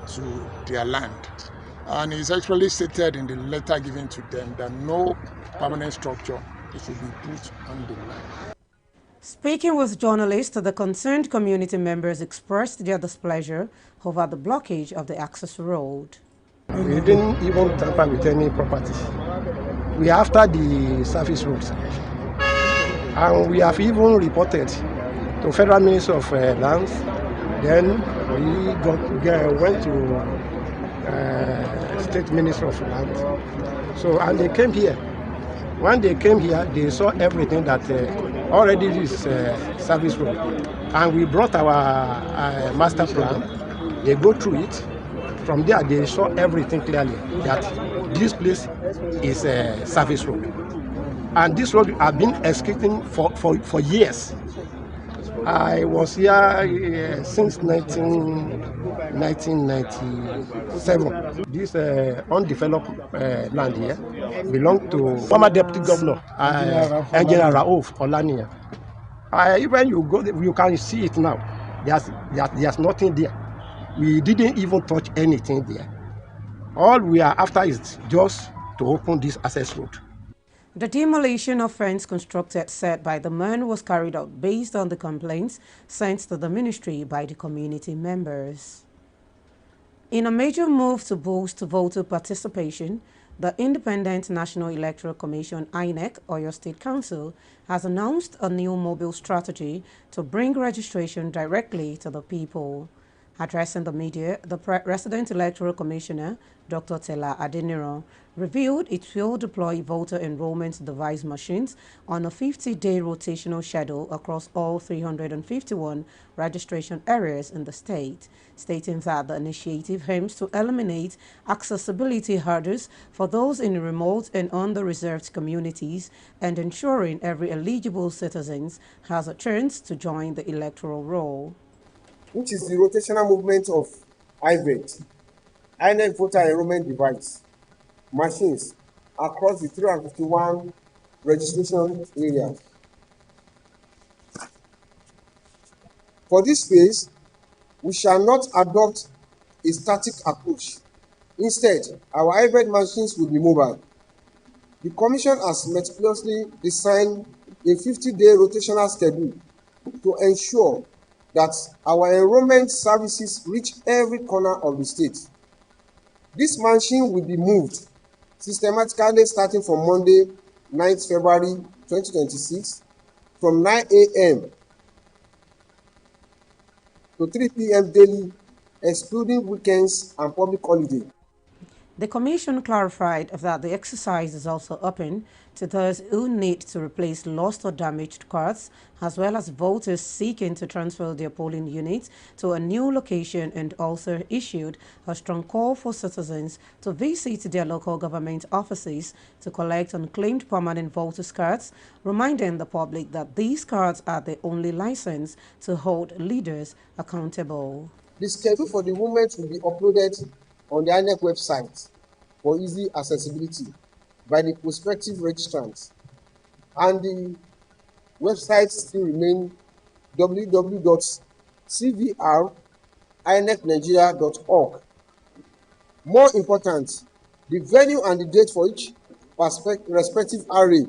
to their land. And it's actually stated in the letter given to them that no permanent structure should be put on the land. Speaking with journalists, the concerned community members expressed their displeasure over the blockage of the access road. We didn't even tamper with any property. We are after the service roads. And we have even reported to Federal Ministry of Lands. Then we went to State Ministry of Land. So, and they came here. When they came here, they saw everything that already is service road. And we brought our master plan. They go through it. From there, they saw everything clearly that this place is a service road. And this road has been executing for years. I was here since 1997. This undeveloped land here belonged to former Deputy Governor, Engineer Raouf Olania. Even you go there, you can see it now. There's nothing there. We didn't even touch anything there. All we are after is just to open this access road. The demolition of fence constructed said by the man was carried out based on the complaints sent to the ministry by the community members. In a major move to boost voter participation, the Independent National Electoral Commission (INEC) Oyo State Council has announced a new mobile strategy to bring registration directly to the people. Addressing the media, the Resident Electoral Commissioner, Dr. Tella Adeniro, revealed it will deploy voter enrollment device machines on a 50-day rotational schedule across all 351 registration areas in the state, stating that the initiative aims to eliminate accessibility hurdles for those in remote and under-reserved communities and ensuring every eligible citizen has a chance to join the electoral roll. Which is the rotational movement of IVET, INEC voter enrollment device, machines across the 351 registration areas. For this phase, we shall not adopt a static approach. Instead, our IVET machines will be mobile. The Commission has meticulously designed a 50-day rotational schedule to ensure that our enrollment services reach every corner of the state. This machine will be moved systematically starting from Monday, 9th February 2026, from 9 a.m. to 3 p.m. daily, excluding weekends and public holidays. The Commission clarified that the exercise is also open to those who need to replace lost or damaged cards, as well as voters seeking to transfer their polling units to a new location, and also issued a strong call for citizens to visit their local government offices to collect unclaimed permanent voters' cards, reminding the public that these cards are the only license to hold leaders accountable. The schedule for the movement will be uploaded on the INEC website for easy accessibility by the prospective registrants, and the website still remains www.cvrinecnigeria.org. More important, the venue and the date for each respective array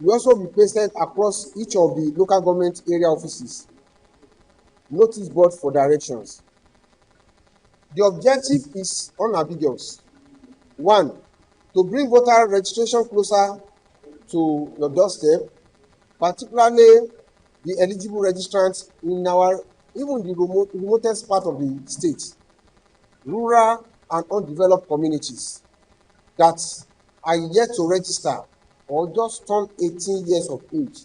will also be pasted across each of the local government area offices. Notice board for directions. The objective is unambiguous. 1, to bring voter registration closer to your doorstep, particularly the eligible registrants in even the remotest part of the state, rural and undeveloped communities that are yet to register or just turned 18 years of age.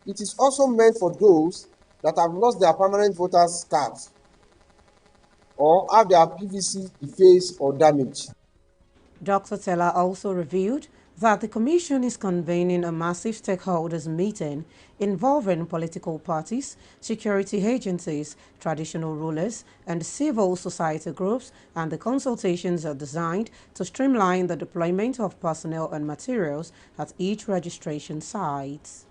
It is also meant for those that have lost their permanent voters' cards or have their PVC defaced or damaged. Dr. Tella also revealed that the Commission is convening a massive stakeholders meeting involving political parties, security agencies, traditional rulers, and civil society groups, and the consultations are designed to streamline the deployment of personnel and materials at each registration site.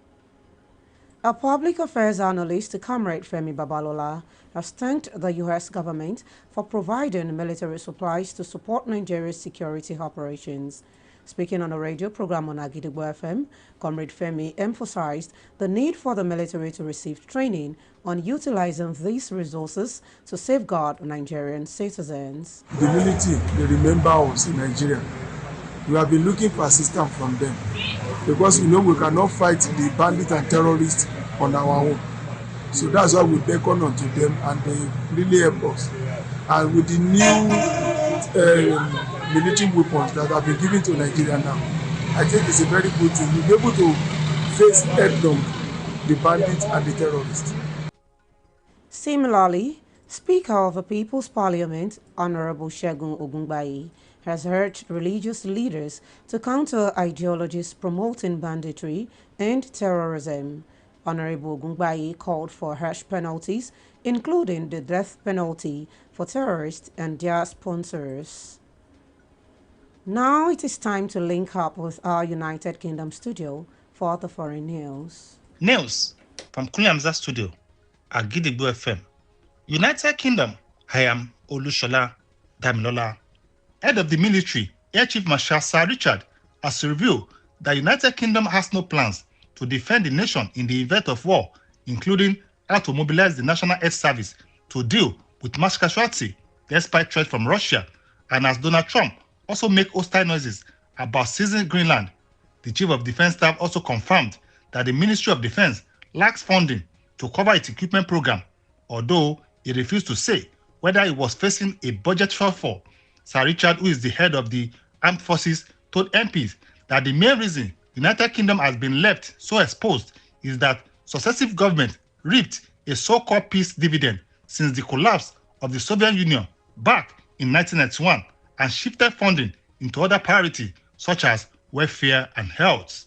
A public affairs analyst, Comrade Femi Babalola, has thanked the U.S. government for providing military supplies to support Nigeria's security operations. Speaking on a radio program on Agidigbo FM, Comrade Femi emphasized the need for the military to receive training on utilizing these resources to safeguard Nigerian citizens. The military, they remember us in Nigeria. We have been looking for assistance from them because we cannot fight the bandits and terrorists on our own. So that's why we beckon unto them and they really help us. And with the new military weapons that have been given to Nigeria now, I think it's a very good thing. We'll be able to face head-on the bandits and the terrorists. Similarly, Speaker of the People's Parliament, Honorable Segun Ogungbayi, has urged religious leaders to counter ideologies promoting banditry and terrorism. Honorable Ogungbayi called for harsh penalties, including the death penalty for terrorists and their sponsors. Now it is time to link up with our United Kingdom studio for the foreign news. News from Kunyamza studio at Gidigbo FM. United Kingdom, I am Olushola Damilola. Head of the military, Air Chief Marshal Sir Richard, has revealed that United Kingdom has no plans to defend the nation in the event of war, including how to mobilize the National Health Service to deal with mass casualty despite threat from Russia, and as Donald Trump also make hostile noises about seizing Greenland. The Chief of Defense Staff also confirmed that the Ministry of Defense lacks funding to cover its equipment program, although he refused to say whether it was facing a budget shortfall. Sir Richard, who is the head of the armed forces, told MPs that the main reason the United Kingdom has been left so exposed is that successive governments reaped a so-called peace dividend since the collapse of the Soviet Union back in 1991 and shifted funding into other priorities such as welfare and health.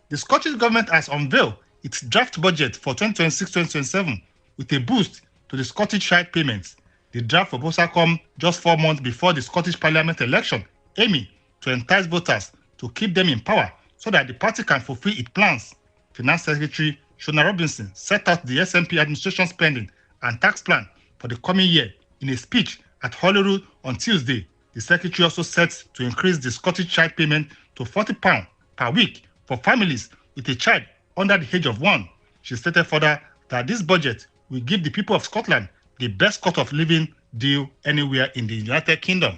The Scottish government has unveiled its draft budget for 2026-2027 with a boost to the Scottish Rite payments. The draft proposal comes just 4 months before the Scottish Parliament election, aiming to entice voters to keep them in power so that the party can fulfill its plans. Finance Secretary Shona Robinson set out the SNP administration spending and tax plan for the coming year in a speech at Holyrood on Tuesday. The secretary also set to increase the Scottish child payment to £40 per week for families with a child under the age of 1. She stated further that this budget will give the people of Scotland the best cost of living deal anywhere in the United Kingdom.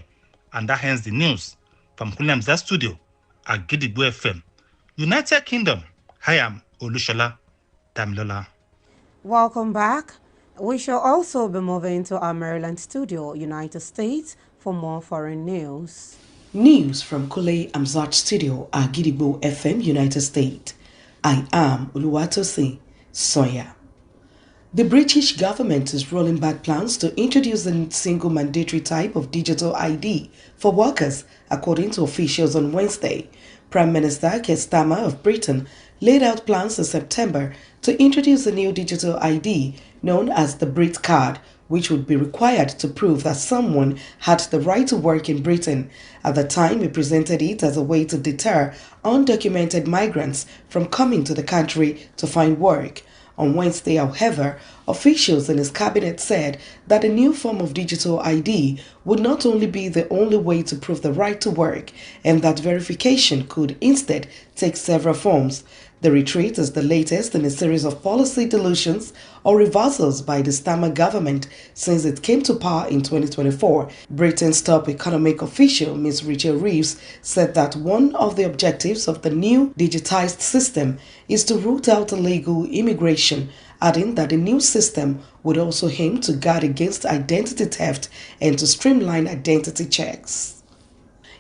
And that ends the news from Kunyamza studio at Gidigbo FM. United Kingdom, I am Olushola Damilola. Welcome back. We shall also be moving to our Maryland studio, United States, for more foreign news. News from Kule Amzat studio at Gidigbo FM, United States. I am Oluwatosin Soya. The British government is rolling back plans to introduce a single mandatory type of digital ID for workers, according to officials on Wednesday. Prime Minister Keir Starmer of Britain laid out plans in September to introduce a new digital ID known as the Brit Card, which would be required to prove that someone had the right to work in Britain. At the time, he presented it as a way to deter undocumented migrants from coming to the country to find work. On Wednesday, however, officials in his cabinet said that a new form of digital ID would not only be the only way to prove the right to work, and that verification could instead take several forms. The retreat is the latest in a series of policy dilutions or reversals by the Starmer government since it came to power in 2024. Britain's top economic official, Ms. Rachel Reeves, said that one of the objectives of the new digitized system is to root out illegal immigration, adding that the new system would also aim to guard against identity theft and to streamline identity checks.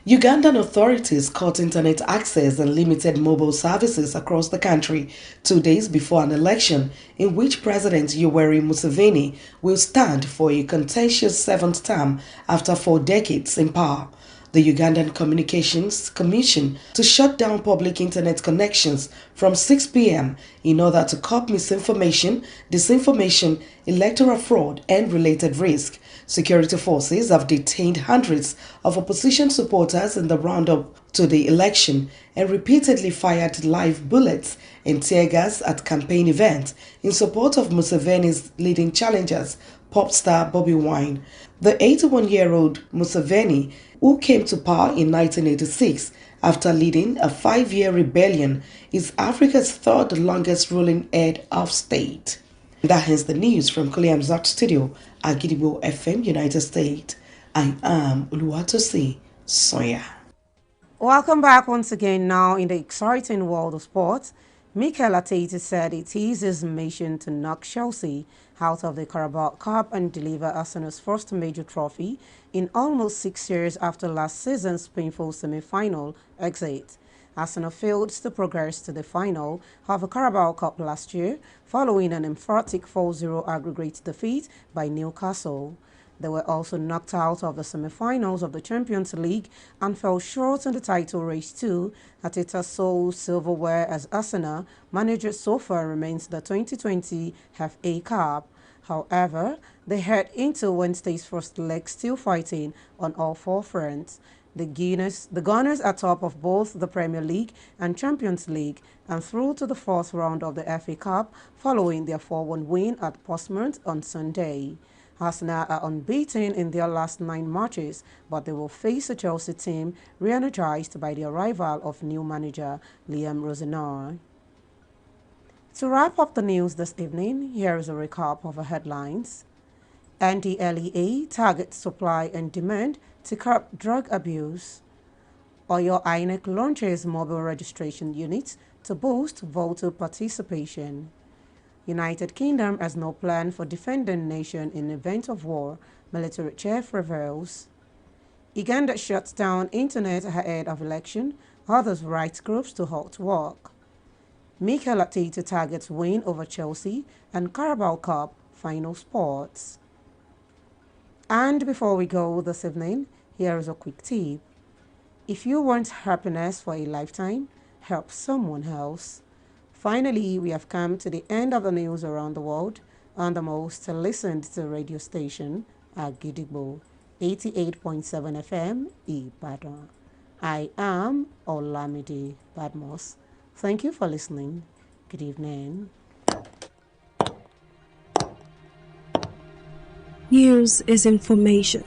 Ugandan authorities cut internet access and limited mobile services across the country 2 days before an election in which President Yoweri Museveni will stand for a contentious 7th term after 4 decades in power. the Ugandan Communications Commission to shut down public internet connections from 6 p.m. in order to curb misinformation, disinformation, electoral fraud, and related risk. Security forces have detained hundreds of opposition supporters in the roundup to the election and repeatedly fired live bullets and tear gas at campaign events in support of Museveni's leading challengers, pop star Bobby Wine. The 81-year-old Museveni, who came to power in 1986 after leading a 5-year rebellion, is Africa's third longest ruling head of state. That is the news from Kuliamzat Studio, Agidigbo FM, United States. I am Oluwatosi Soya. Welcome back once again. Now in the exciting world of sports, Mikel Arteta said it is his mission to knock Chelsea out of the Carabao Cup and deliver Arsenal's first major trophy in almost 6 years after last season's painful semi-final exit. Arsenal failed to progress to the final of the Carabao Cup last year following an emphatic 4-0 aggregate defeat by Newcastle. They were also knocked out of the semi-finals of the Champions League and fell short in the title race too. Arteta's sole silverware as Arsenal manager so far remains the 2020 FA Cup. However, they head into Wednesday's first leg still fighting on all four fronts. The Gunners are top of both the Premier League and Champions League and through to the fourth round of the FA Cup following their 4-1 win at Portsmouth on Sunday. Arsenal are unbeaten in their last 9 matches, but they will face a Chelsea team re-energized by the arrival of new manager Liam Rosenau. To wrap up the news this evening, here is a recap of the headlines. NDLEA targets supply and demand to curb drug abuse. Oyo INEC launches mobile registration units to boost voter participation. United Kingdom has no plan for defending nation in event of war, military chief reveals. Uganda shuts down internet ahead of election, others rights groups to halt work. Mikel Arteta targets win over Chelsea and Carabao Cup final sports. And before we go this evening, here is a quick tip. If you want happiness for a lifetime, help someone else. Finally, we have come to the end of the news around the world on the most listened to radio station, Agidigbo, 88.7 FM, Ibadan. I am OLAMMIDE BADMUS. Thank you for listening. Good evening. News is information.